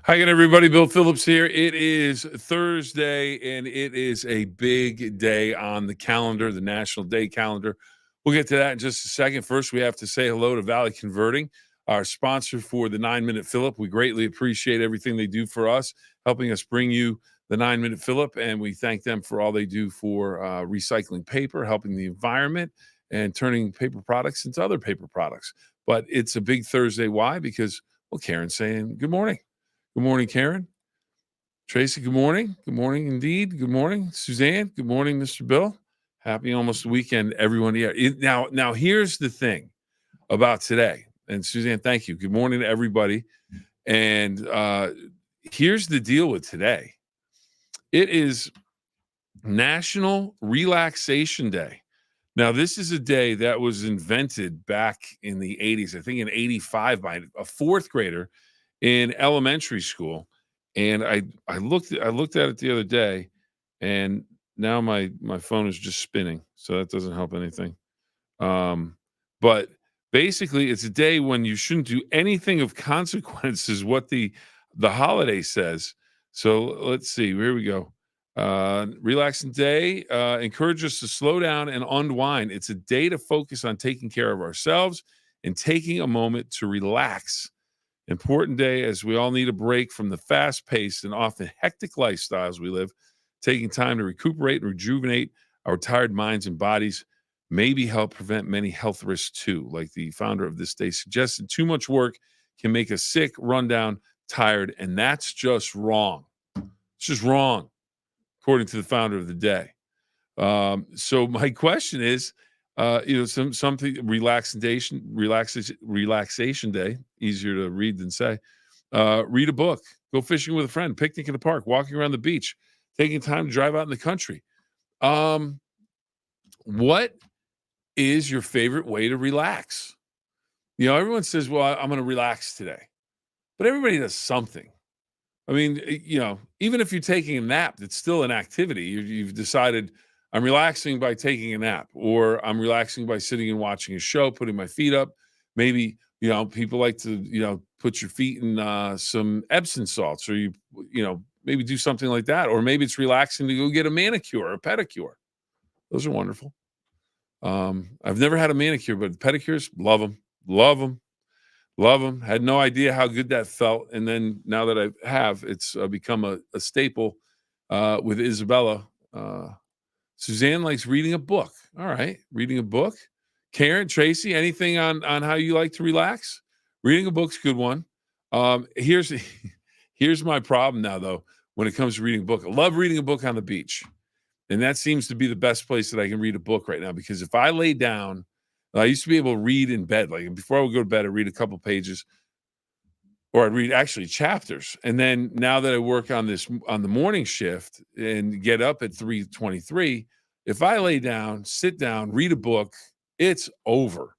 Hi again, everybody. Bill Phillips here. It is Thursday, and it is a big day on the calendar, the National Day calendar. We'll get to that in just a second. First, we have to say hello to Valley Converting, our sponsor for the 9-Minute Phill-Up. We greatly appreciate everything they do for us, helping us bring you the 9-Minute Phill-Up, and we thank them for all they do for recycling paper, helping the environment, and turning paper products into other paper products. But it's a big Thursday. Why? Because, well, Karen's saying good morning. Good morning, Karen. Tracy, good morning. Good morning indeed. Good morning, Suzanne. Good morning, Mr. Bill. Happy almost weekend, everyone. Yeah. Now, here's the thing about today. And Suzanne, thank you. Good morning to everybody. And here's the deal with today. It is National Relaxation Day. Now, this is a day that was invented back in the 80s, I think in 85 by a fourth grader in elementary school. And I looked at it the other day, and now my phone is just spinning, so that doesn't help anything. But basically, it's a day when you shouldn't do anything of consequence, is what the holiday says. So let's see. Here we go. Relaxing day encourages us to slow down and unwind. It's a day to focus on taking care of ourselves and taking a moment to relax. Important day, as we all need a break from the fast-paced and often hectic lifestyles we live. Taking time to recuperate and rejuvenate our tired minds and bodies maybe help prevent many health risks too. Like the founder of this day suggested, too much work can make us sick, run down, tired, and that's just wrong. It's just wrong, according to the founder of the day. So my question is, something relaxation day, easier to read than say. Read a book, go fishing with a friend, picnic in the park, walking around the beach, taking time to drive out in the country. What is your favorite way to relax? Everyone says, well, I'm going to relax today, but everybody does something. I mean, even if you're taking a nap, it's still an activity. You've decided, I'm relaxing by taking a nap, or I'm relaxing by sitting and watching a show, putting my feet up. Maybe, people like to, put your feet in some Epsom salts, or maybe do something like that. Or maybe it's relaxing to go get a manicure or a pedicure. Those are wonderful. I've never had a manicure, but pedicures, love them, love them, love them. Had no idea how good that felt. And then now that I have, it's become a staple with Isabella. Suzanne likes reading a book. All right, reading a book. Karen, Tracy, anything on how you like to relax? Reading a book's a good one. Here's my problem now, though, when it comes to reading a book. I love reading a book on the beach, and that seems to be the best place that I can read a book right now, because if I lay down, I used to be able to read in bed. Like before I would go to bed, I'd read a couple pages, or I'd read actually chapters. And then now that I work on the morning shift and get up at 3:23, if I lay down, sit down, read a book, it's over.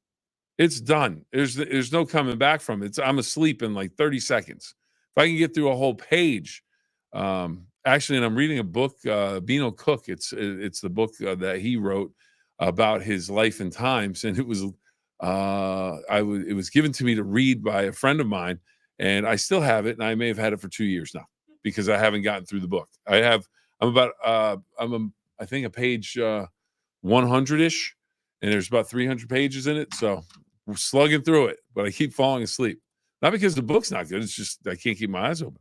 It's done. There's no coming back from it. I'm asleep in like 30 seconds. If I can get through a whole page, actually, and I'm reading a book, Beano Cook. It's the book that he wrote about his life and times, and it was given to me to read by a friend of mine, and I still have it, and I may have had it for 2 years now because I haven't gotten through the book. I think a page 100-ish, and there's about 300 pages in it, so we're slugging through it, but I keep falling asleep. Not because the book's not good, it's just I can't keep my eyes open.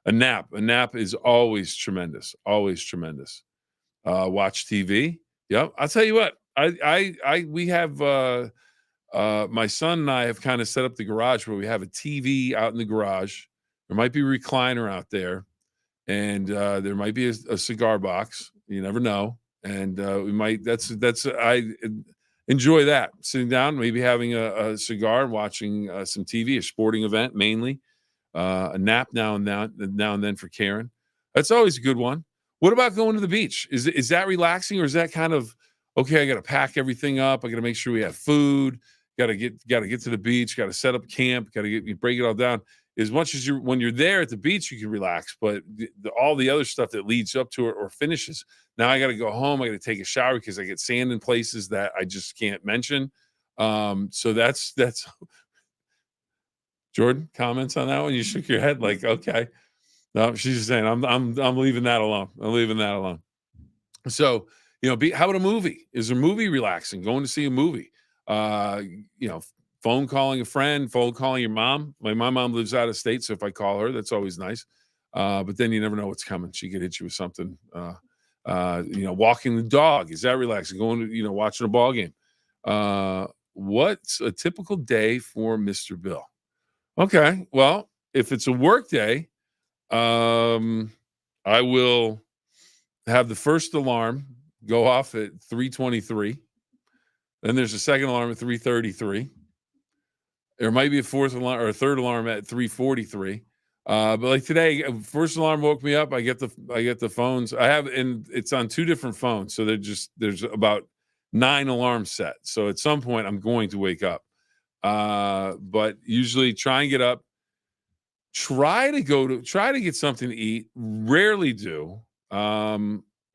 A nap is always tremendous, always tremendous. Watch TV. Yep. I'll tell you what, we have, my son and I have kind of set up the garage where we have a TV out in the garage. There might be a recliner out there, and there might be a cigar box. You never know. And we might, it's enjoy that. Sitting down, maybe having a cigar, and watching some TV, a sporting event mainly, a nap now and then for Karen. That's always a good one. What about going to the beach? Is that relaxing, or is that kind of okay? I got to pack everything up. I got to make sure we have food. Got to get to the beach. Got to set up camp. Got to get you break it all down. As much as when you're there at the beach, you can relax, but all the other stuff that leads up to it or finishes. Now I got to go home. I got to take a shower because I get sand in places that I just can't mention. So that's Jordan, comments on that one? You shook your head like, okay. No, she's just saying, I'm leaving that alone. I'm leaving that alone. So, how about a movie? Is a movie relaxing? Going to see a movie? Uh, you know, phone calling a friend, phone calling your mom. My mom lives out of state, so if I call her, that's always nice. But then you never know what's coming. She could hit you with something. Walking the dog, is that relaxing? Going to, watching a ball game. What's a typical day for Mr. Bill? Okay. Well, if it's a work day, I will have the first alarm go off at 3:23. Then there's a second alarm at 3:33. There might be a fourth alarm or a third alarm at 3:43. But like today, first alarm woke me up. I get the phones. And it's on two different phones. So there's about 9 alarms set. So at some point I'm going to wake up. But usually try and get up, try to get something to eat, rarely do.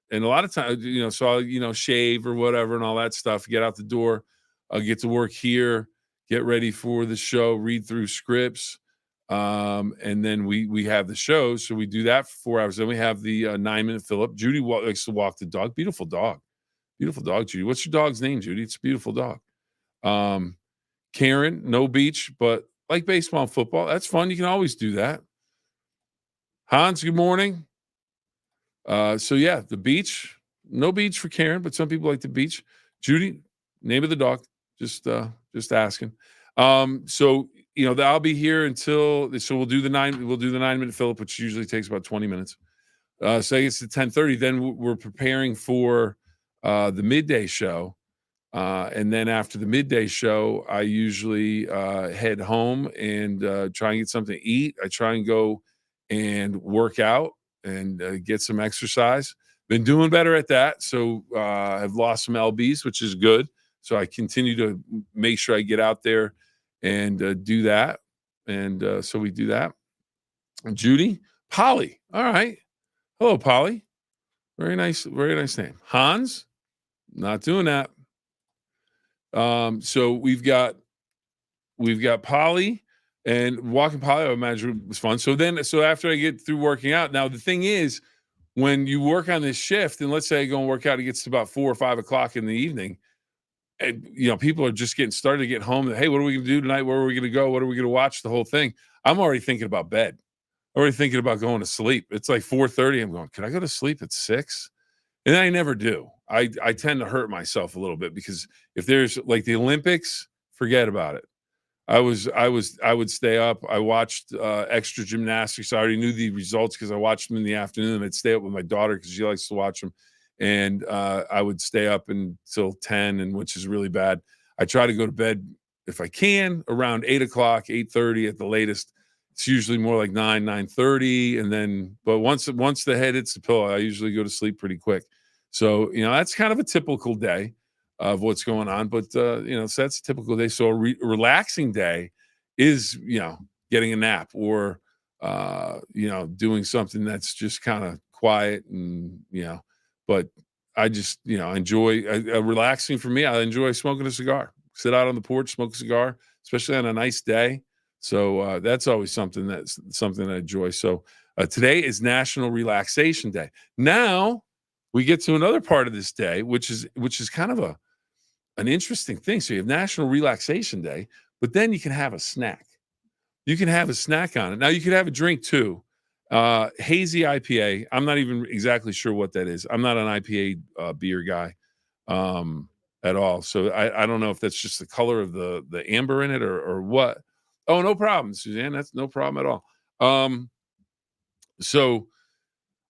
And a lot of times, so I'll, shave or whatever and all that stuff, get out the door. I'll get to work here, get ready for the show, read through scripts. And then we have the show. So we do that for 4 hours. Then we have the 9-minute Phill-Up. Judy likes to walk the dog. Beautiful dog. Beautiful dog, Judy. What's your dog's name, Judy? It's a beautiful dog. Karen, no beach, but like baseball and football. That's fun. You can always do that. Hans, good morning. So yeah, the beach. No beach for Karen, but some people like the beach. Judy, name of the dog. Just asking. So I'll be here until we'll do the 9-minute Phill-Up, which usually takes about 20 minutes. So I guess at 10:30, then we're preparing for the midday show. And then after the midday show, I usually head home and try and get something to eat. I try and go and work out and get some exercise. Been doing better at that. So I've lost some lbs, which is good. So I continue to make sure I get out there and do that. And so we do that. And Judy, Polly. All right. Hello, Polly. Very nice name. Hans, not doing that. So we've got Polly, and walking Polly, I imagine was fun. So after I get through working out, now the thing is, when you work on this shift, and let's say I go and work out, it gets to about 4 or 5 o'clock in the evening, and people are just getting started to get home. Hey, what are we going to do tonight? Where are we going to go? What are we going to watch? The whole thing. I'm already thinking about bed. Already thinking about going to sleep. It's like 4:30. I'm going, can I go to sleep at 6? And I never do. I tend to hurt myself a little bit because if there's like the Olympics, forget about it. I would stay up. I watched extra gymnastics. I already knew the results because I watched them in the afternoon. I'd stay up with my daughter because she likes to watch them. And I would stay up until 10, and which is really bad. I try to go to bed if I can around 8 o'clock, 8:30 at the latest. It's usually more like 9:30. And then, but once the head hits the pillow, I usually go to sleep pretty quick. So, that's kind of a typical day of what's going on. But, so that's a typical day. So a relaxing day is, getting a nap or, doing something that's just kind of quiet and, but I just, enjoy relaxing for me. I enjoy smoking a cigar, sit out on the porch, smoke a cigar, especially on a nice day. So that's always something I enjoy. So today is National Relaxation Day. Now we get to another part of this day, which is kind of an interesting thing. So you have National Relaxation Day, but then you can have a snack. You can have a snack on it. Now you could have a drink too. Hazy IPA. I'm not even exactly sure what that is. I'm not an IPA beer guy at all. So I don't know if that's just the color of the amber in it or what. Oh, no problem, Suzanne. That's no problem at all. So,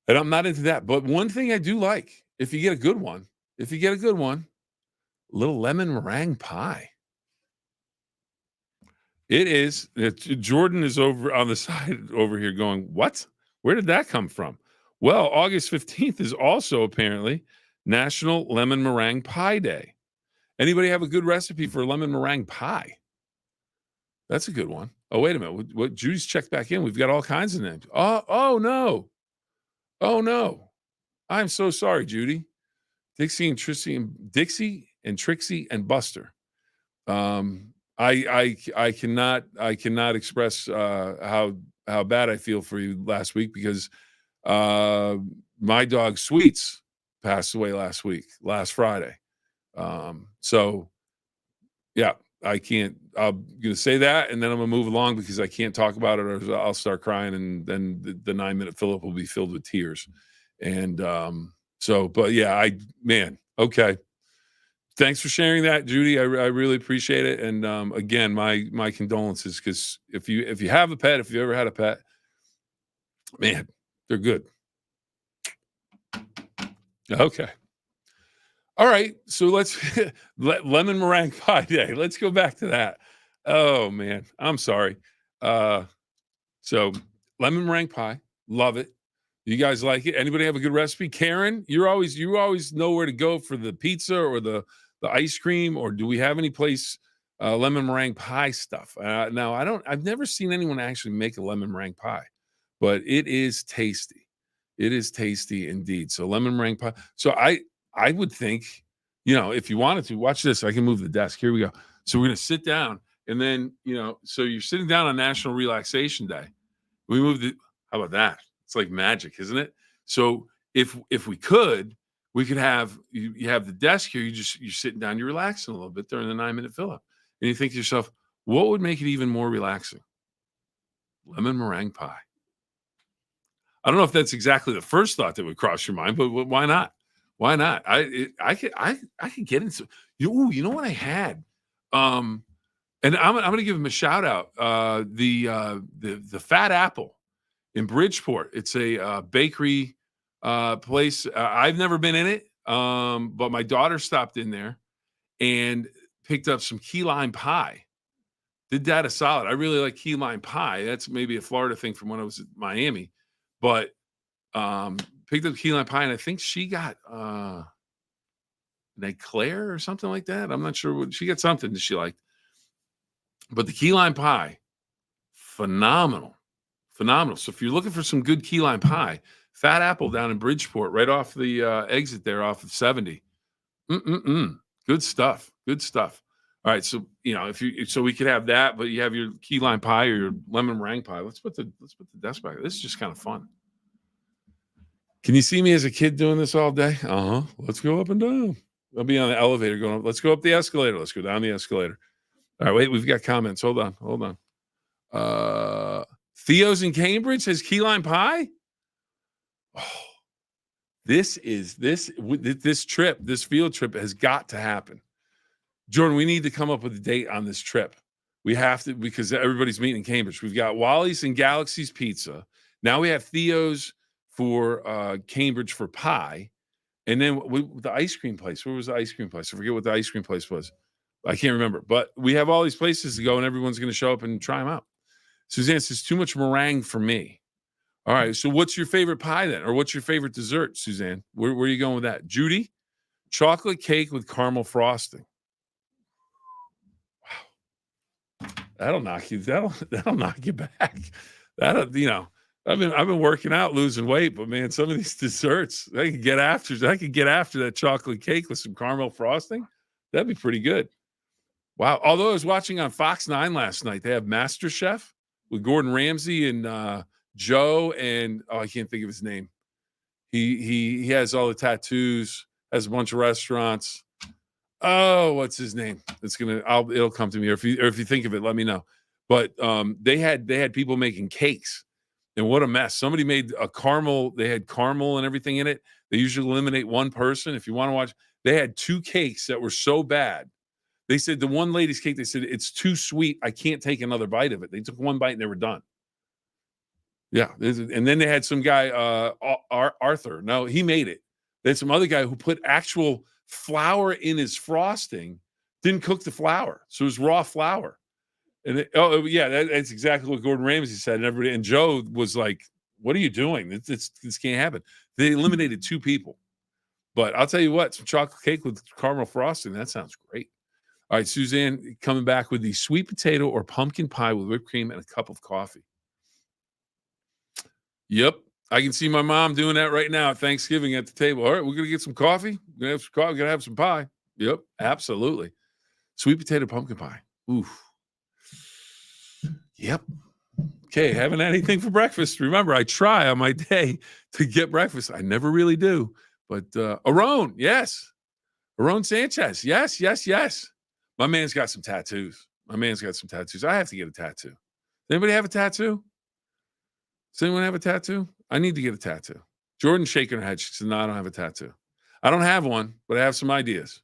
and I'm not into that. But one thing I do like, if you get a good one, Little lemon meringue pie. It is. Jordan is over on the side over here going, what? Where did that come from? Well, August 15th is also apparently National Lemon Meringue Pie Day. Anybody have a good recipe for lemon meringue pie? That's a good one. Oh, wait a minute. What Judy's checked back in. We've got all kinds of names. Oh no. Oh no. I'm so sorry, Judy. Dixie and Trixie and Buster. I cannot express how bad I feel for you last week because my dog Sweets passed away last Friday. So yeah, I can't. I'm gonna say that, and then I'm gonna move along because I can't talk about it, or I'll start crying, and then the 9-minute Phill-Up will be filled with tears. And but yeah, okay. Thanks for sharing that, Judy. I really appreciate it. And again, my condolences because if you have a pet, if you ever had a pet, man, they're good. Okay. All right. So let's lemon meringue pie day. Let's go back to that. Oh man, I'm sorry. So lemon meringue pie, love it. You guys like it? Anybody have a good recipe? Karen, you always know where to go for the pizza or the ice cream, or do we have any place lemon meringue pie stuff? Now I've never seen anyone actually make a lemon meringue pie, but it is tasty. It is tasty indeed. So lemon meringue pie. So I would think, if you wanted to watch this, I can move the desk. Here we go. So we're gonna sit down, and then so you're sitting down on National Relaxation Day. We moved it. How about that? It's like magic, isn't it? So if we could have you have the desk here. You're sitting down, you're relaxing a little bit during the 9-minute Phill-Up, and you think to yourself, what would make it even more relaxing? Lemon meringue pie. I don't know if that's exactly the first thought that would cross your mind, but why not? Why not? I could get into you know what I had, and I'm gonna give him a shout out. The Fat Apple in Bridgeport. It's a bakery place. I've never been in it, but my daughter stopped in there and picked up some key lime pie. Did that a solid. I really like key lime pie. That's maybe a Florida thing from when I was in Miami, but picked up key lime pie, and I think she got an eclair or something like that. I'm not sure what she got. Something that she liked, but the key lime pie, phenomenal. So if you're looking for some good key lime pie, Fat Apple down in Bridgeport, right off the exit there off of 70. Good stuff. All right, so so we could have that, but you have your key lime pie or your lemon meringue pie. Let's put the desk back. This is just kind of fun. Can you see me as a kid doing this all day? Let's go up and down. I'll be on the elevator going up. Let's go up the escalator. Let's go down the escalator. All right, wait, we've got comments. Hold on. Theo's in Cambridge has key lime pie. Oh, this field trip has got to happen. Jordan, we need to come up with a date on this trip. We have to, because everybody's meeting in Cambridge. We've got Wally's and Galaxy's Pizza. Now we have Theo's for Cambridge for pie. And then the ice cream place. Where was the ice cream place? I forget what the ice cream place was. I can't remember. But we have all these places to go, and everyone's going to show up and try them out. Suzanne says, too much meringue for me. All right. So what's your favorite pie then? Or what's your favorite dessert, Suzanne? Where are you going with that? Judy, chocolate cake with caramel frosting. Wow. That'll knock you back. I've been working out, losing weight, but man, some of these desserts, I could get after that chocolate cake with some caramel frosting. That'd be pretty good. Wow. Although I was watching on Fox 9 last night, they have MasterChef with Gordon Ramsay and Joe and I can't think of his name. He has all the tattoos, has a bunch of restaurants. Oh, what's his name? It'll come to me. Or if you think of it, let me know. But they had people making cakes, and what a mess. Somebody made a caramel. They had caramel and everything in it. They usually eliminate one person. If you want to watch, they had 2 cakes that were so bad. They said the one lady's cake, they said, it's too sweet. I can't take another bite of it. They took one bite and they were done. Yeah. And then they had some guy, Arthur. No, he made it. They had some other guy who put actual flour in his frosting, didn't cook the flour. So it was raw flour. And yeah, that's exactly what Gordon Ramsay said. And Joe was like, "What are you doing? This can't happen." They eliminated 2 people. But I'll tell you what, some chocolate cake with caramel frosting, that sounds great. All right, Suzanne coming back with the sweet potato or pumpkin pie with whipped cream and a cup of coffee. Yep. I can see my mom doing that right now at Thanksgiving at the table. All right, we're gonna get some coffee. We're gonna have some coffee. We're gonna have some pie. Yep, absolutely. Sweet potato pumpkin pie. Oof. Yep. Okay, haven't had anything for breakfast. Remember, I try on my day to get breakfast. I never really do. But Aron, yes. Aron Sanchez. Yes, yes, yes. My man's got some tattoos. My man's got some tattoos. I have to get a tattoo. Does anybody have a tattoo? Does anyone have a tattoo? I need to get a tattoo. Jordan's shaking her head. She said, "No, I don't have a tattoo." I don't have one, but I have some ideas.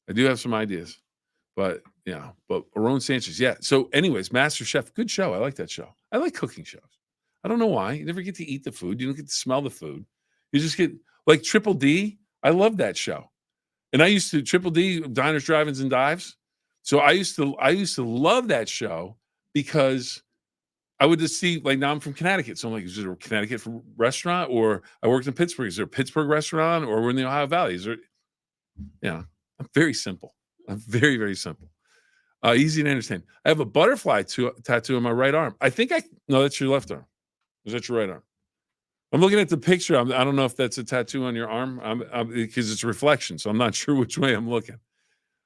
I do have some ideas. But but Aron Sanchez, yeah. So, anyways, Master Chef, good show. I like that show. I like cooking shows. I don't know why. You never get to eat the food. You don't get to smell the food. You just get like Triple D. I love that show. And I used to Triple D, Diners, Drive-ins, and Dives. So I used to love that show because I would just see, like, now I'm from Connecticut. So I'm like, is there a Connecticut restaurant? Or I worked in Pittsburgh. Is there a Pittsburgh restaurant? Or we're in the Ohio Valley? Is there, I'm very simple. I'm very, very simple. Easy to understand. I have a butterfly tattoo on my right arm. No, that's your left arm. Is that your right arm? I'm looking at the picture. I don't know if that's a tattoo on your arm because it's a reflection. So I'm not sure which way I'm looking.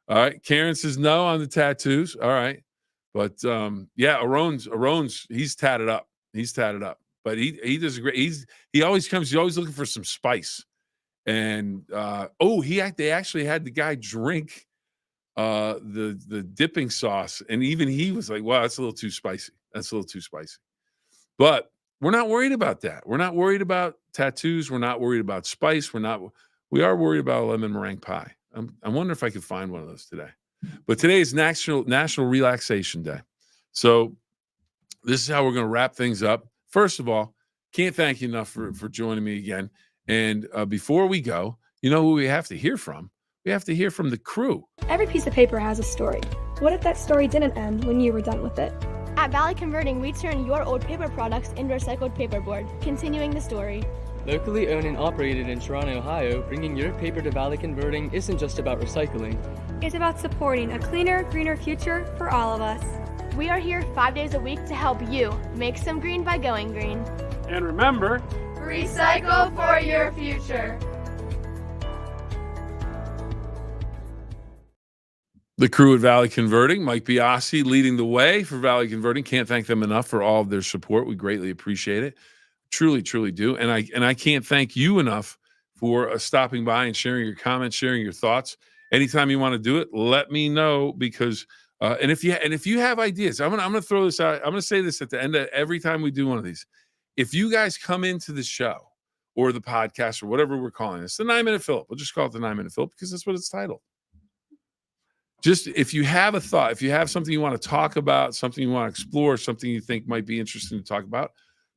All right. Karen says no on the tattoos. All right. But yeah, Aron's he's tatted up. He's tatted up. But he does a great. He always comes. He's always looking for some spice. And they actually had the guy drink the dipping sauce, and even he was like, "Wow, that's a little too spicy. That's a little too spicy." But we're not worried about that. We're not worried about tattoos. We're not worried about spice. We are worried about a lemon meringue pie. I wonder if I could find one of those today. But today is National Relaxation Day. So this is how we're going to wrap things up. First of all, can't thank you enough for joining me again. And before we go, you know who we have to hear from? We have to hear from the crew. Every piece of paper has a story. What if that story didn't end when you were done with it? At Valley Converting, we turn your old paper products into recycled paperboard, continuing the story. Locally owned and operated in Toronto, Ohio, bringing your paper to Valley Converting isn't just about recycling. It's about supporting a cleaner, greener future for all of us. We are here 5 days a week to help you make some green by going green. And remember, recycle for your future. The crew at Valley Converting, Mike Biasi leading the way for Valley Converting. Can't thank them enough for all of their support. We greatly appreciate it. Truly, truly do. And I can't thank you enough for stopping by and sharing your comments, sharing your thoughts. Anytime you want to do it, let me know because and if you have ideas, I'm gonna throw this out. I'm gonna say this at the end of every time we do one of these. If you guys come into the show or the podcast or whatever we're calling this, the 9-Minute Phill-Up. We'll just call it the 9-Minute Phill-Up because that's what it's titled. Just if you have a thought, if you have something you want to talk about, something you want to explore, something you think might be interesting to talk about,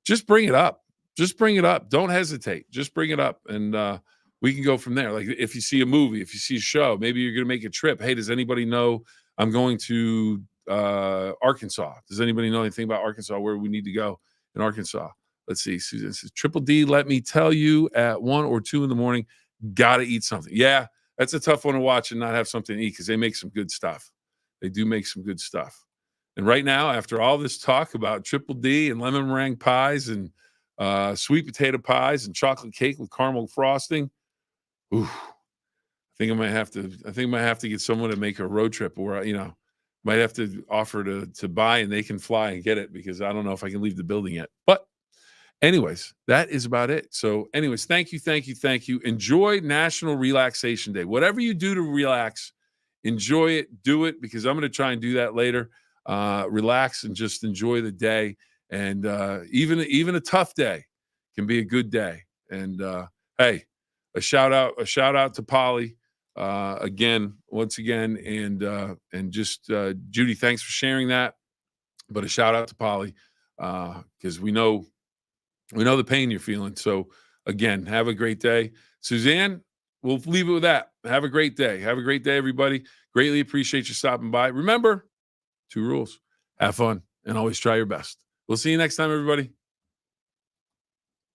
just bring it up. Just bring it up. Don't hesitate. Just bring it up, and we can go from there. Like if you see a movie, if you see a show, maybe you're going to make a trip. Hey, does anybody know I'm going to Arkansas? Does anybody know anything about Arkansas, where we need to go in Arkansas? Let's see. Susan says, Triple D, let me tell you, at 1 or 2 in the morning, got to eat something. Yeah. That's a tough one to watch and not have something to eat because they make some good stuff. They do make some good stuff. And right now, after all this talk about Triple D and lemon meringue pies and sweet potato pies and chocolate cake with caramel frosting, I think I might have to get someone to make a road trip, or might have to offer to buy and they can fly and get it because I don't know if I can leave the building yet. But anyways, that is about it. So anyways, thank you. Enjoy National Relaxation Day. Whatever you do to relax, enjoy it, do it, because I'm going to try and do that later. Relax and just enjoy the day. And even a tough day can be a good day. And hey, a shout out to Polly once again. And just Judy, thanks for sharing that. But a shout out to Polly because we know the pain you're feeling. So again, have a great day. Suzanne, we'll leave it with that. Have a great day. Have a great day, everybody. Greatly appreciate you stopping by. Remember, 2 rules: have fun and always try your best. We'll see you next time, everybody.